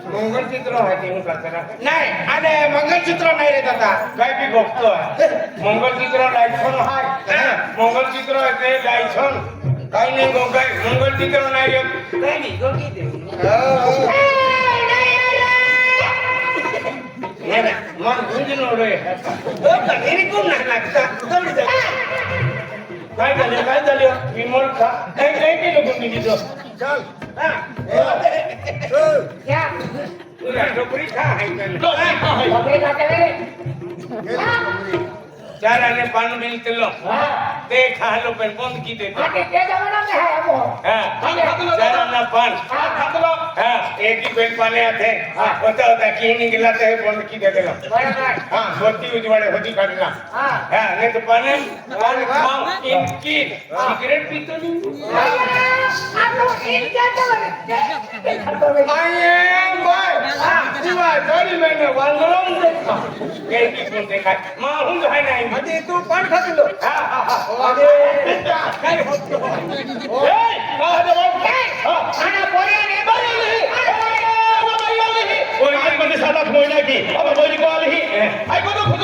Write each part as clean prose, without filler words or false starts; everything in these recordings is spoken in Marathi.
मंगलचित्र नाही आणि मंगलचित्र नाही रे दादा काय बी बघतोय मंगलचित्र लायसन हाय मंगलचित्र आहे ते लायसन काही नाही गो काय मंगलचित्र नाही येत काही नाही दोघी दे मन गुंजन ओढे कोण नाही लागता काय झालं विमोल खा काय काय केलं कोणी तिथं चल तुला टोकरी खा चार आने पान मिलते लो ते खा लो पण बंद की देते चार आना पान एक ही पेन पाने आते होता होता की निकला ते बंद की देते लो होती उजवाड़े होती काटना नहीं तो पान खाओ इनकी सिगरेट पीते नहीं म्हणजे तू पण खातो काय होतो साधा फोन की अब बोली को आली आई को तो खुद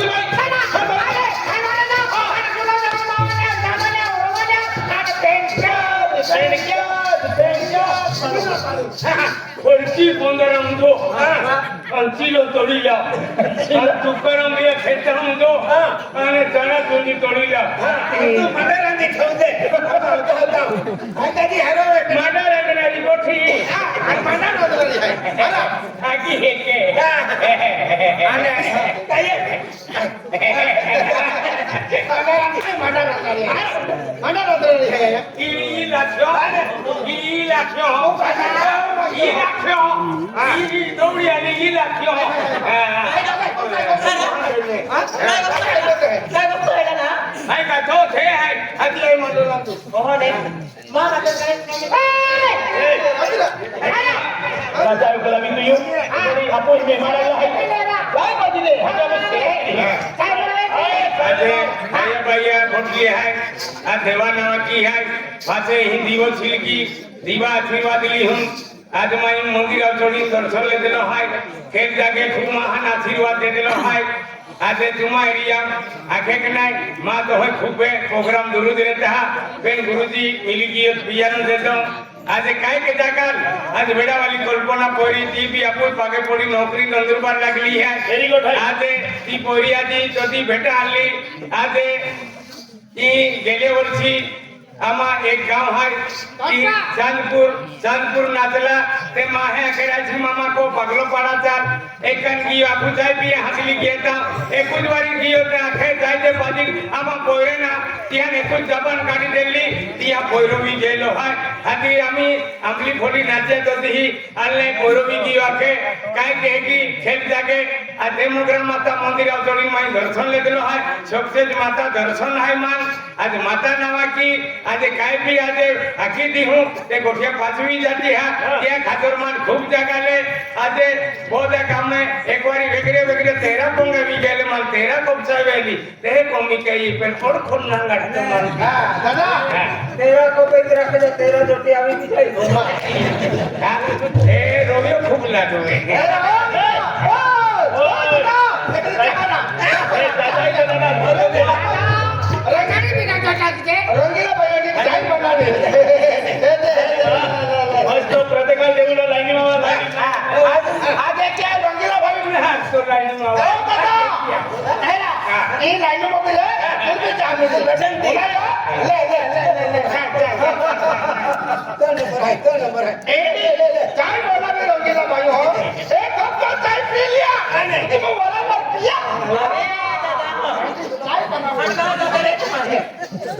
खुर्ची बोंदरम दो अंचीलो तोड़ी ला तुकरम ये खेतरम दो अने चना तुनी तोड़ी ला तू मंडळाने ठेव दे आताची हरो माडा लागणारी गोठी मंडळ होतली आहे मला आकी हे के आणि काय मंडळ होतली आहे ई लाख्यो दौड़ी आने ई लाख्यो हाय का तो थे हाय आदले मंडळ तू हो ने मामा राजा को लगी तो यू आपो में मारायला आहे काय बाजूले अरे भैया भोटली है आ देवा नावाची है पासे हिंदी व छिलकी दीवा आशीर्वाद ली हूं आज मैं मंदिर चोरी दर्शन ले दिलो है खेल जाके खूब महान आशीर्वाद दे दिलो है आज तुम्हारा एरिया आखे के नहीं मां तो है खूब प्रोग्राम दुरुद रहता पेन गुरुजी मिली की पियानो दे दो आज काय के जाकर आज बेड़ा वाली कल्पना पोरी ती भी आपो पागे पड़ी नौकरी नंदुरबार लागली है वेरी गुड आज ती पोरी आजी जदी भेटा आली आज ई गेले वर्षी आमा एक गांव है की चांदपुर नाचला ते माहे करायची मामा को पगलो पड़ा चाल एकन की आपू जाय भी हसली घेता एकूच वारी की होता आखे जाय ते बाजी आमा पोरे ना तिया एकूच जबान काढी दिली तिया पोरवी गेलो है आधी आम्ही आपली फोडी नाचत होती ही आले पोरवी की आखे काय के की खेल जागे आधे मुगरा माता मंदिर आवतोडी माई दर्शन ले दिलो है सक्सेस माता दर्शन है मान आज माता नावा की आज काय भी आज आखी दी हूं ते गोठिया पाचवी जाती है त्या खातर मान खूब जगाले आज बहुत काम में एक बारी वेगरे 13 पोंगे भी गेले मान 13 कोपचा वेली ते कोमी कई पण फोड खोल ना गाडतो मान दादा 13 कोपे रखले 13 जोटी आवी दिखाई ए रोमियो खूब लागो रंगीला बयानी काय बनावे मस्त प्रत्येकाला देऊला लाईनी मावा आज क्या रंगीला भाई में हाथ तो लाईनी मावा ये लाइन में बोले फिर भी जाने दे ले तो नंबर है ले चाय बोला में रंगीला भाई हो एक कप का चाय पी लिया नहीं वो वाला मत पिया चाय बनाओ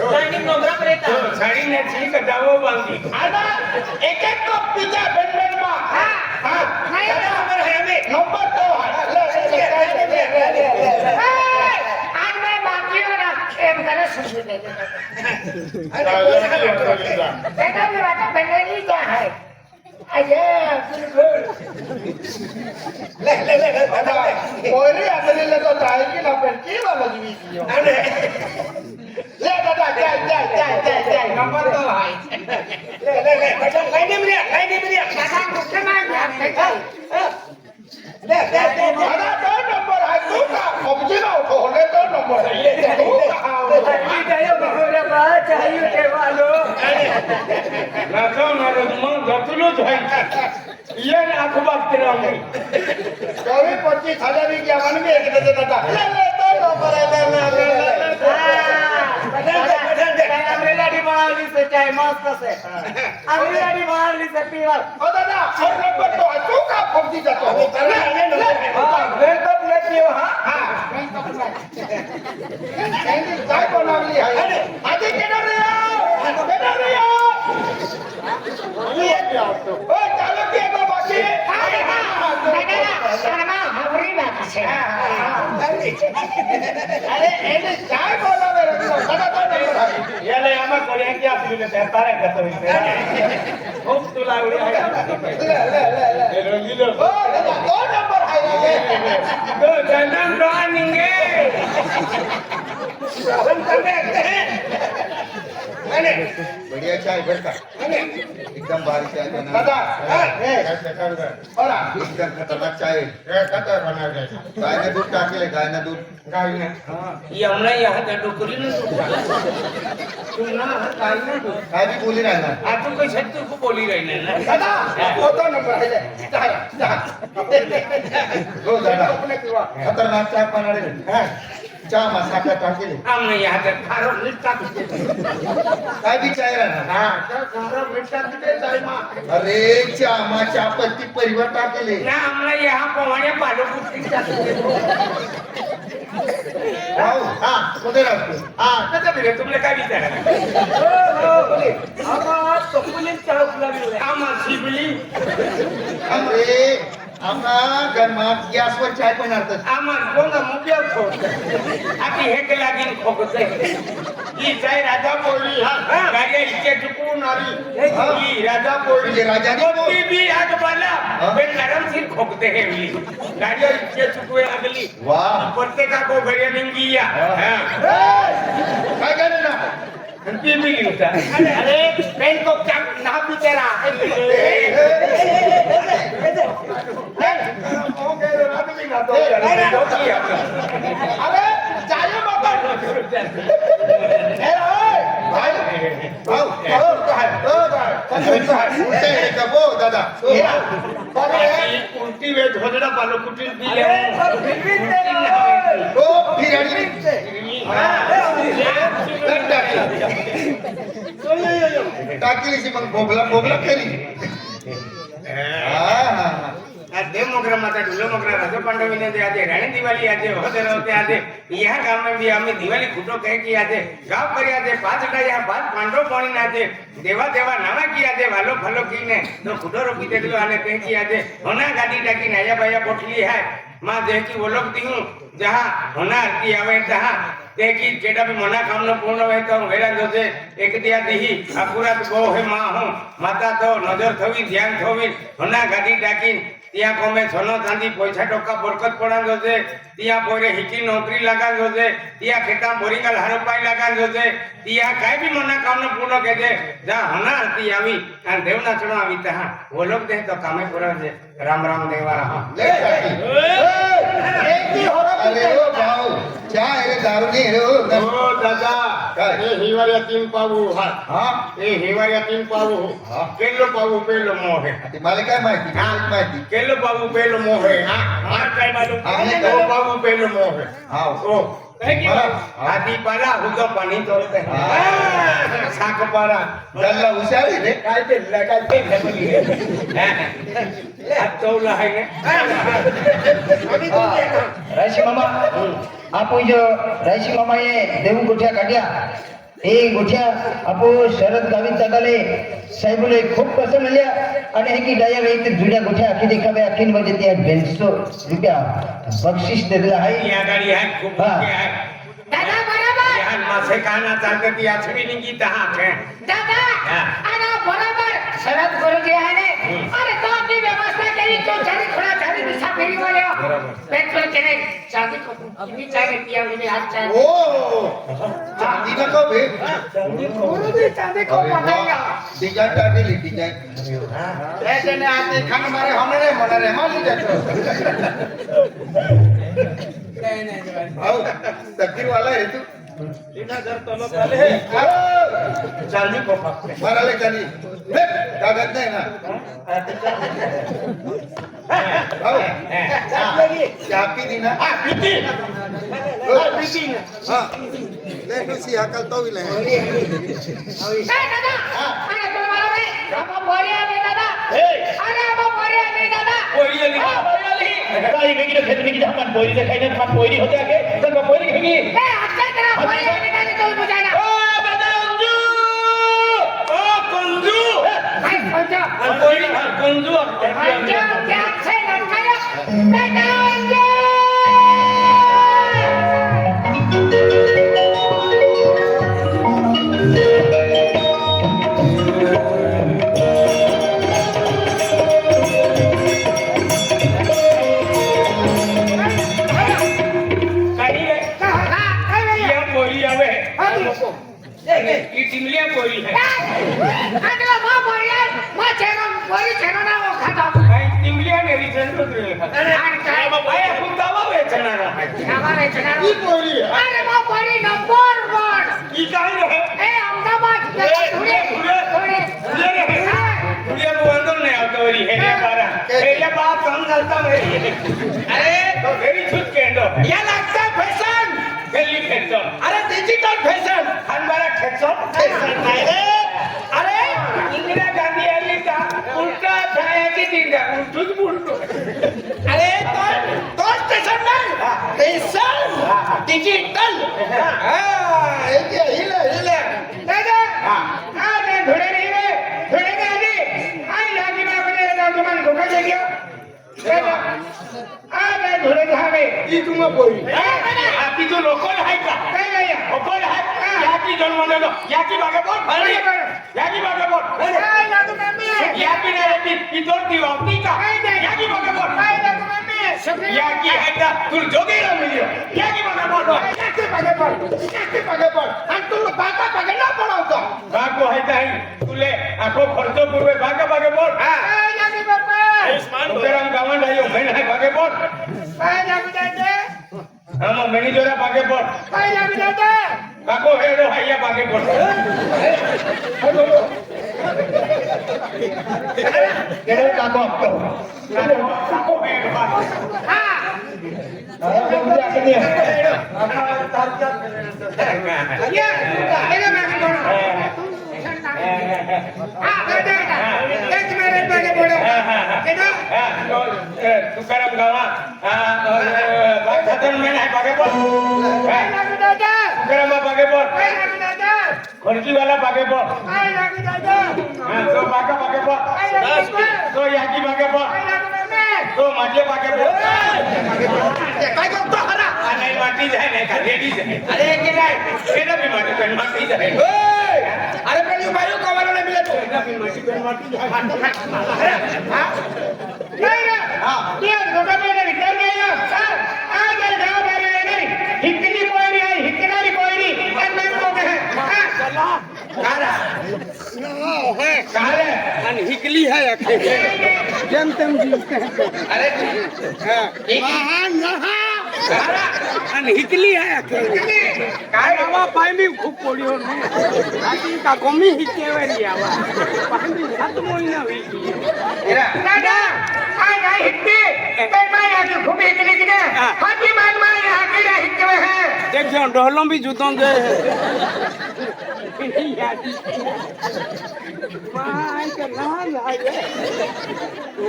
लाइनिंग नंबर रहता साड़ी ने ठीक जाओ बांधी आधा एक कप पीजा बेन मा हां नहीं नंबर है हमें नंबर तो ले आज मैं बाकी हो ना एक मैंने सुन ले बेटा भी बात बननी क्या है अरे ले दादा कोई अपने ले तो चाय की ना पर की वाला जी अरे ले दादा जाय नंबर तो आहे ले बटन लाईनी मध्ये दादा कुठे नाही ले दादा तो नंबर आहे तू का ऑब्जेक्ट नव्हतो होले तो नंबर आहे तू का चाहिए के वालो राजा मग जतलोच आहे ये अखबार तिरांगे 24,25,000 की आवाज में एक दे दादा ले तो नंबर है अमरेला डी मारली से चाय मस्त से अमरेला डी मारली से पीवा ओ दादा और नंबर तो है तू का फौजी जातो मैं तो पियो हां काय बनवली आहे आधी केना रे ओ चालू के गो बाकी अरे एने काय बोलावे रे दादा तो नंबर आहे याला आम्हा कोणी की आपली त्या तारा करतो खूप तुला आवडी आहे ले रंगीलो ओ दादा तो नंबर आहे रे तो चंदन ड्रॉइंगे हम करते हैं बढ़िया चाय बरका एकदम भारी चाय बना दादा और एकदम खतरनाक चाय गाय ने दूध टाकेले गाय ने दूध यमुना यहाँ त्या डोकरीनं पुन्हा काय ना काय भी बोली रहना आपण काही शब्द खूप बोली राहिले ना दादा वो तो नंबर है जा हो दादा खतरनाक चाय बनाडे चहा मसाला टाकेले आमने यहाँ त्या फारो नीट टाकते काय भी चाय रहना हां तो मिनिटात तिथे जाय मा अरे चहा मा चहा पत्ती परिवार टाकेले ना आमने यहाँ पवाने पालो कुठे टाकते वाव हां कुठे राहतो हां कसा बिरे तुमले काय विचार आमा तो पुलिस चालू लागली आम्हा शिबली अरे आम्हा गरमात गॅसवर चाय बनाडतात आम्हा कोणा मुक्या ठेवत आधी हे के लागीन खोकत ही जाय राजा बोलली हा गाडी इतके चुकून आली ही राजा बोलली म्हणजे राजाने कोणती बी आग बाला पण नरम सी खोकते हेवली गाडी इतके चुकवे लागली वाह प्रत्येका को घरी निंगी या काय करणार ना ती बी लिहता अरे पेन को क्या ना भी तेरा अरे जायो बाबा दादा उलटी वेळ झोदडा पालो कुठे टाकली मग बोबला केली दे मोगरा माता ढुलो मोगरा राजो पांडवी दे आजे रानी दिवाली आजे होते रहते आजे यहाँ गांव में भी हमें दिवाली खुटो कह की आजे गांव पर आजे पांच का यहाँ पांच पांडव पानी नाचे देवा देवा नाना की आजे वालो फलो की ने तो खुटो रोकी दे दिलो आने कह की आजे होना गाड़ी टाकी नया भैया पोटली है मां जे की वो लोग दी हूं जहां होना आरती आवे जहां ते की जेटा भी मना काम न पूर्ण होय तो वेरा जोसे एक दिया दही अपुरात गो है मां हूं माता तो नजर थवी ध्यान थवी होना गाड़ी टाकी तिया कोमे सोनो चांदी पैसा टोका बरकत पड़ान जोसे तिया पोरे हिकी नौकरी लगान जोसे तिया खेता बोरिंग हारो पाई लगान जोसे तिया काय भी मना काम न पूर्ण के दे जा होना आरती आवी और देवना चढ़ो आवी तहा वो लोग दे तो कामे पूरा जे राम राम देवा ले अरे ओ भाऊ क्या अरे दारू नहीं रे ओ दादा काय? ए हिवारिया तीन पाऊ हा हा ए हिवारिया तीन पाऊ हा. केलो पाऊ पेलो मोहे ते मला काय माहिती काय माहिती केलो पाऊ पेलो मोहे हा हा काय मालूम आम्ही दो पाऊ पेलो मोहे हा ओ काय की मला? आधी पाला हुदो पाणी तोरते हा. साक पारा दल्ला हुशार आहे रे काय ते बोली चौला है रायसी मामा आपण जो रायसी मामा ये देऊ गोठ्या काढल्या हे गोठ्या आपण शरद गावी चालले साहेबले खूप कसं म्हणल्या आणि हे की डाया वेळी ते जुड्या गोठ्या आखी देखावे आखीन मध्ये त्या 250 रुपया बक्षीस दिलेलं आहे या गाडी आहे खूप हा. मोठी आहे दादा बरोबर यार मासे खाना चालते ती आछवी निंगी तहा है दादा अरे बरोबर शरद गुरुजी आहे ने अरे तो आपली व्यवस्था केली तो झाली थोडा झाली दिसा मेरी बोले पेट्रोल के नहीं चांदी को कितनी चाय पिया मैंने आज चाय ओ चांदी का कब है गुरु जी चांदी को बताइए डिजाइन टाटी ली डिजाइन ऐसे ने आते खाने मारे हमने मना रे मान लीजिए आओ तकदीर वाला है तू चांदी को पकड़े मारा ले चांदी कागज नहीं ना आओ क्या पी दी ना पीती हाँ ले किसी अकल तो भी ले दादा अरे तुम्हारा भाई अब बोलिए नहीं दादा अरे अब बोलिए नहीं दादा पोरी लिखा काही वेगळी खेळ की आपण पोरी देखायने आपण पोरी होते आगे तर पोरी घेगी ए अच्छा तेरा बोलिए नहीं दादा तो बुझाना ओ बदांजू ओ कंजू भाई पंजा पोरी कंजू पंजा क्या से लड़का बेटा अंजे ये टिमलिया पोरी है अगला मां बोलिए मां चेनो बोली चेनो ना वो खाता भाई टिमलिया मेरी जरूरत नहीं है अरे काय भाई अपन दावा बेचना रहा है हमारे चेनो ये पोरी है अरे मां बोली नंबर 1 ये काहे है ए अहमदाबाद थोड़े थोड़े ये वो अंदर नहीं आता वरी है ये बारा ये बात कम चलता मेरी अरे तो वेरी छुट के अंदर ये लगता है फैशन दिल्ली फैशन अरे डिजिटल फैशन हमारा फैशन अरे इंदिरा गांधी आली का उल्टा छायाची दिंगा उलटूच बुलटू अरे तो स्टेशन नाही फैशन डिजिटल हिले दादा अरे थोड़े नहीं रे थोड़े नहीं आली आई लागी ना बने ना तुम धोखा दे गया दादा अरे थोड़े धावे ई तुम्हा पोरी आपकी जो लोकल है का काय नाही लोकल है याकी जन्म लो याकी बागे बोल अरे याकी बागे बोल काय लागू मम्मी याकी नाही ती इतर ती वापती का याकी बागे बोल काय लागू मम्मी याकी है का तू जोगेला मिलियो याकी बागे बोल याके पागे पड आणि तू बाका पागे ना पडावतो बाको है ताई तुले आखो खर्च पूर्वे बागे बागे बोल काय लागू बाबा उतरम गावन आयो मेन है बागे बोल काय लागू दादा हम मेनी जोरा बागे बोल काय लागू दादा काको हेडो हैया बागे बोल केडे काको आपको काको हेड बा हा अरे मुझे आके दिया ये मेरे मागे पडो हा दादा एक मेरे मागे पडो केडो तुकाराम गावा बागधातन मेन है बागे बोल काय लागू दादा तुकाराम बागे बोल काय लागू दादा खड़की वाला बागे बोल काय लागू दादा तो बागा बागे बोल काय लागू तो याकी बागे बोल काय लागू मम्मी तो माझे बागे बोल काय करतो हरा नाही माटी जाय नाही का रेडी जाय अरे के नाही केना भी माटी पेन माटी जाय अरे पण यू बायो कवाला नाही मिळत नाही रे ये गोटा मेरे विचार नाही आज गाव बारे नाही हिकनी कोयरी आहे हिकनारी कोयरी आणि मैं कोण है कारा कारे आणि हिकली है जेम तेम जीवते हैं अरे कारा आणि हिकली है काय बाबा पाय मी खूप पोळी होत नाही का कमी हिकेवरी आवा पाय मी 7 महिना होई दादा काय नाही हिकते ते माय आके खूप हिकली की नाही हाती मान माय आके हिकवे है देखो ढोलों भी जुतों दे माय का नाम है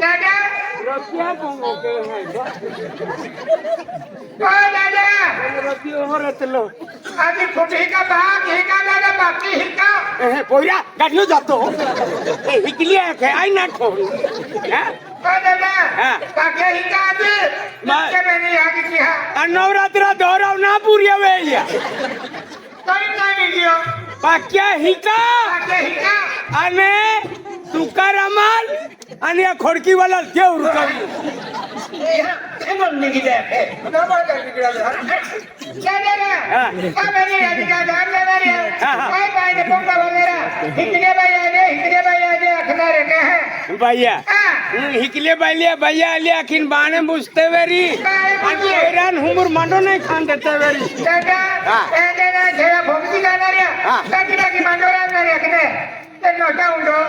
दादा रुपया पोंगो के है दादा रुपया हो रतलो आधी छोटी का भाग हे का दादा बाकी हे का पोया गाडीओ जातो ए हिकली आहे आई ना ठोल दादा काके ही का आधी मग मेरी आगे की हा नवरात्रा दोराव ना पुरी वे या काही नाही दियो पाक्या हिका आणि तुकारामाल आणि या खोडकीवाला देव रुकावी निघी जाय भैया हिकले भैया आली आखिन बाणे बुझते वेरी आणि हैरान हुमूर मांडो नाही खान देते वेरी भोगती जाणाऱ्या टाकी टाकी मांडो राहणाऱ्या की नाही ते नोटा उंडो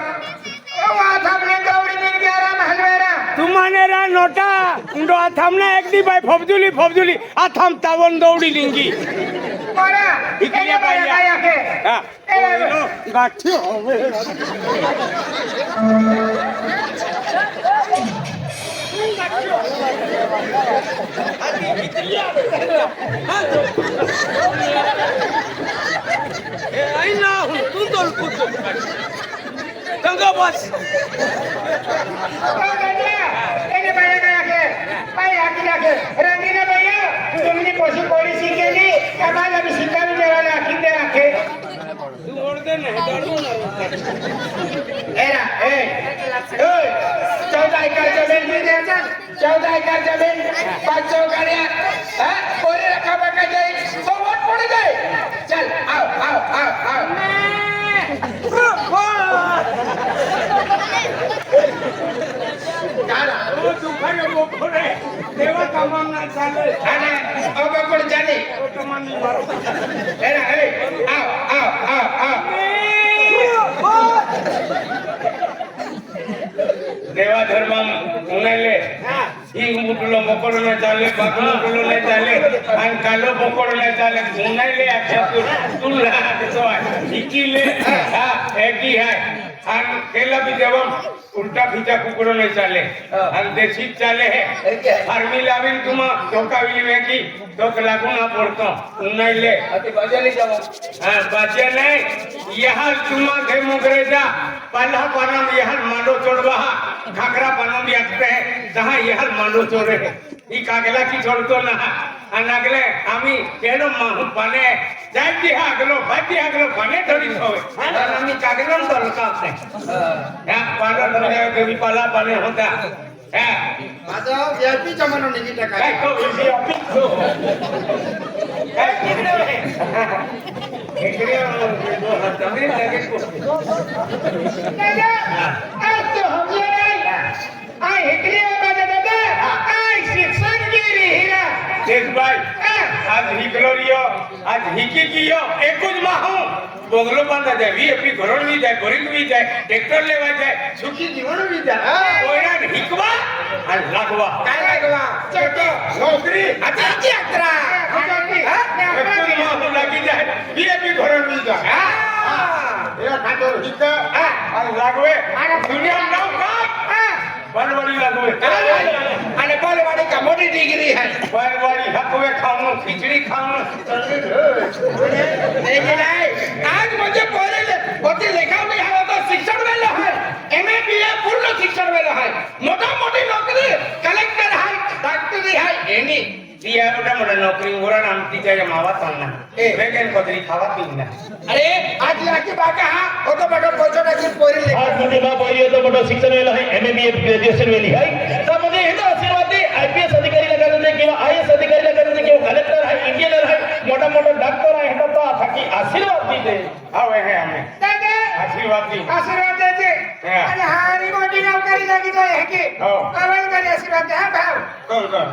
तुम्हाने रा नोटा उंडो आथामना एकदी बाय फोबजुली आथाम तावन दौडी लिंगी हिकले भैया गाठी होवे आई ना तू तोल कुतो गंगा बस रंगीला भैया तुम्ही कशी पॉलिसी केली आम्हाला मी शिकावी मिळाली आखीन दे आखे तू ओढते नाही दडवू एरा ए 14 एकर जमीन मी द्यायचा 14 एकर जमीन 5 चौकाड्या पोरे रखा बका जाई तो वोट पड़ जाए चल आओ देवा कामांना चालेल आणि अगोदर जाणे देवा धर्म उन्हाळे ही मुटलो मोकळो नाही चाले बाकी मुटलो नाही चाले आणि कालो मोकळो नाही चाले उन्हाळे अच्छा तुला कसं आहे हिकीले एकी आहे आणि केला बी देवा उलटा फिचा कुकड़ो नहीं चाले आणि देशी चाले है फार्मी लाविन तुमा धोका विली की धोक लागू ना पड़तो उन्हाळे अति बजाली जाव हां बाजे नहीं यहाँ तुमा घे मुगरेजा पल्ला पानम यहाँ मांडो चोड़वा घाघरा पानम याकते है जहाँ यहाँ मांडो चोड़े ही कागला की छोड़तो ना अनागले आम्ही केनो माहू पाने जाती हागलो बाती हागलो पाने थोड़ी होवे आणि आम्ही कागलन दलकावते या पाना दरगा कभी पाला पाने होता माझा व्यापी जमाना निघी टाका काय तो इसी ऑफिस तो काय किकडे इकडे दो हजारे लगे को आज तो हम ये आई हिकली बाजा दादा आई शिक्षण गिरी हीरा देश भाई आज हिकलो रियो आज हिकी कियो एकूच माहू बोगलो बांधा जाए वीएपी घरों भी जाए बोरिंग भी जाए ट्रैक्टर लेवा जाए सुखी जीवन भी जाए ओयरान हिकवा आणि लागवा काय लागवा चटो नौकरी आता की अकरा एकूच माहू लागी जाए वीएपी घरों भी जाए या खातर हित आणि लागवे दुनिया नाव का बनवाडी लागवे आणि बालवाडी का मोठी डिग्री है बनवाडी हकवे खाऊन खिचडी खाऊन नाही आज म्हणजे पोरे लेखा में हवा तो शिक्षण वेलो है एमए बीए पूर्ण शिक्षण वेलो है मोटा मोटी नौकरी कलेक्टर है डॉक्टरी है एनी दिया मोटा नौकरी उरा नाम तिच्या मावा चालना वेगन पदरी खावा पिंना अरे आज लाकी बाका हा होतो बडो पोचोडाची पोरी लेखा आज मध्ये बाप होई होतो मोठं शिक्षण वेळ आहे एमएबीए ग्रॅज्युएशन वेळी आहे त्यामध्ये हे आशीर्वाद दे आयपीएस अधिकारीला करायचे किंवा आयएस अधिकारीला करायचे किंवा कलेक्टर आहे इंजिनियर आहे मोठा मोठा डॉक्टर आहे हे तो बाकी आशीर्वाद देते हवे है हमें दादा आशीर्वाद दी आशीर्वाद देते आणि हारी मोठी नौकरी लागी जाय है की हो. कवल करे आशीर्वाद द्या भाव कोण कोण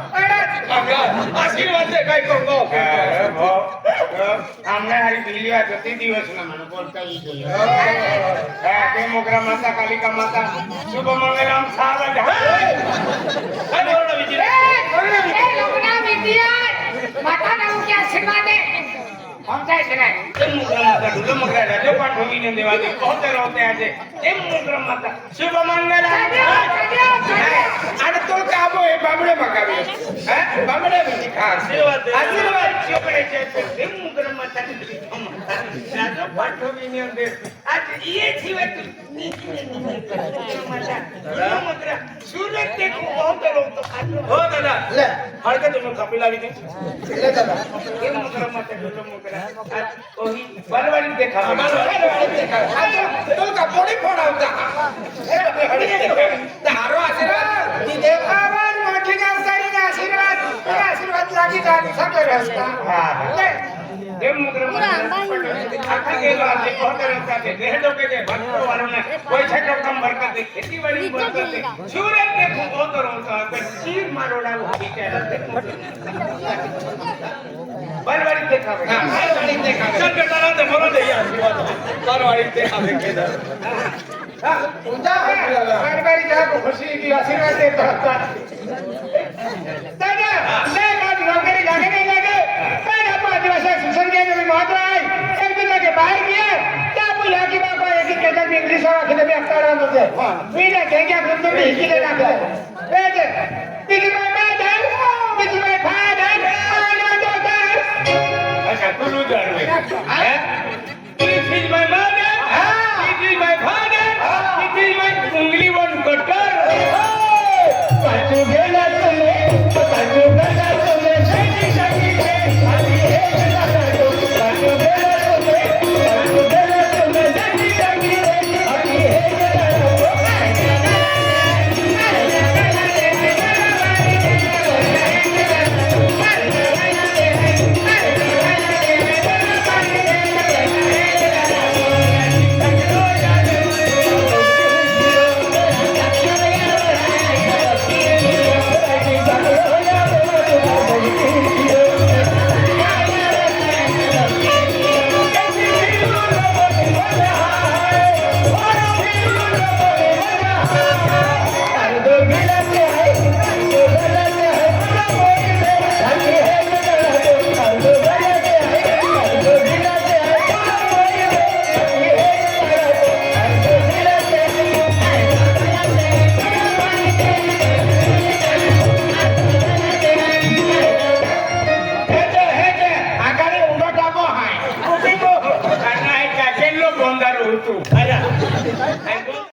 आशीर्वाद दे काय कोंगो हमने हरी बिल्ली आ जती दिवस ना मन बोलता ही गई के मोगरा माता कालिका माता शुभ मंगलम सारा जहां अरे बोलो विजय लोकना विद्या माता नाम के आशीर्वाद दे हम जाय से नाही ते मोगरा माता ढुलो मोगरा राजो पाठवी ने देवा दे बहुत रहते आज ते मोगरा माता शुभ मंगल आणि तो काबो आहे बाबडे मकावे बाबडे म्हणजे आशीर्वाद आशीर्वाद चोकड्याचे ते मोगरा माता राजो पाठवी ने दे आज ये जीवन माता मोगरा सूरत देखो बहुत रहते हो दादा ले हळका तुम्ही कापी लावी दे ले दादा ये मोगरा माता ढुलो मोगरा ओही बलवाडी देखा तो का पोडी फोडावता हारो आशीर्वाद ती देव आवाज मोठी गाव बाकी जाती सगळे रस्ता ते मुद्रा आता गेलो आले बहुत रस्ता ते देह डोके दे भक्तो वालों पैसा तो कम बरकत दे खेती बाड़ी बरकत दे सूरत के बहुत रोता है चीर मारोड़ा होती है बलवाड़ी देखा बलवाड़ी देखा चल बेटा ना ते बोलो दे यार बलवाड़ी देखा के हां पूजा बलवाड़ी जा को खुशी की आशीर्वाद देता था दादा ले बात नौकरी जाने नहीं लगे मैंने 5 वर्ष शिक्षण के में महत्व है एक दिन के बाहर किया क्या बोला कि बाबा एक ही कहता है इंग्लिश और अखिले में अक्का रहा होते मीने कह क्या खुद में हिकी लेना कर बेटे this is my mother this is my father I am daughter अच्छा तू लू जान है दिस इज माय मदर